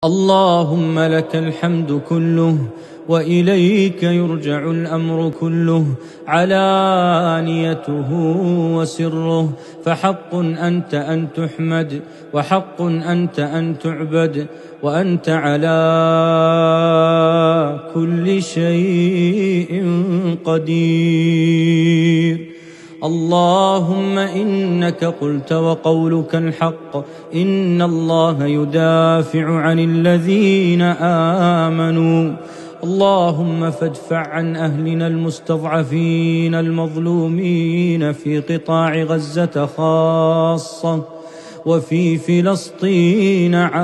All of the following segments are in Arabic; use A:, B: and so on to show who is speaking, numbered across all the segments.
A: اللهم لك الحمد كله وإليك يرجع الأمر كله، علانيته وسره، فحق أنت أن تحمد، وحق أنت أن تعبد، وأنت على كل شيء قدير. اللهم إنك قلت وقولك الحق، إن الله يدافع عن الذين آمنوا. اللهم فادفع عن أهلنا المستضعفين المظلومين في قطاع غزة خاصة، وفي فلسطين عامة،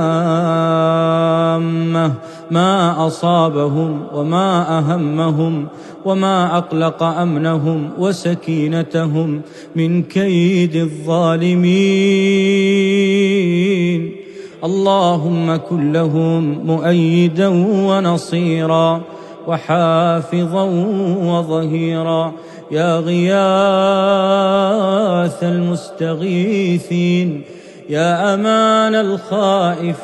A: ما أصابهم وما أهمهم وما أقلق أمنهم وسكينتهم من كيد الظالمين. اللهم كن لهم مؤيدا ونصيرا وحافظا وظهيرا، يا غياث المستغيثين، يا أمان الخائفين،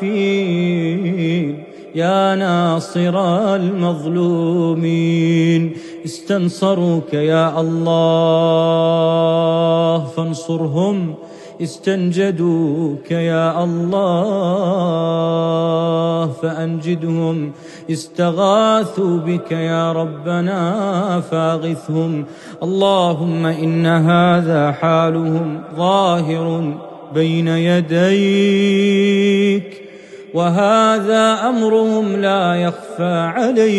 A: يا ناصر المظلومين. استنصروك يا الله فانصرهم، استنجدوك يا الله فأنجدهم، استغاثوا بك يا ربنا فاغثهم. اللهم إن هذا حالهم ظاهر بين يديك، وهذا أمرهم لا يخفى عليك،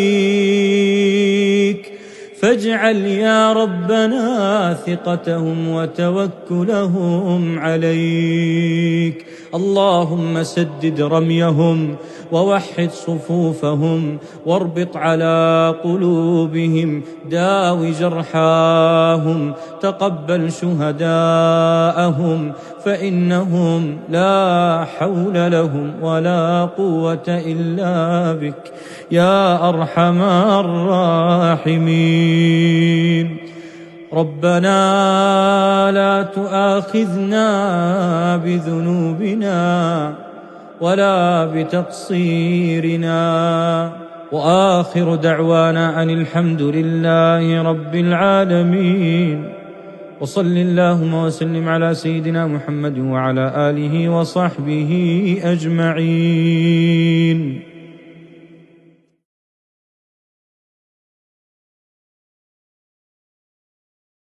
A: فاجعل يا ربنا ثقتهم وتوكلهم عليك. اللهم سدد رميهم ووحد صفوفهم، واربط على قلوبهم، داو جرحاهم، تقبل شهداءهم، فإنهم لا حول لهم ولا قوة إلا بك يا أرحم الراحمين. ربنا لا تؤاخذنا بذنوبنا ولا بتقصيرنا، وآخر دعوانا أن الحمد لله رب العالمين. وصل اللهم وسلم على سيدنا محمد وعلى آله وصحبه أجمعين.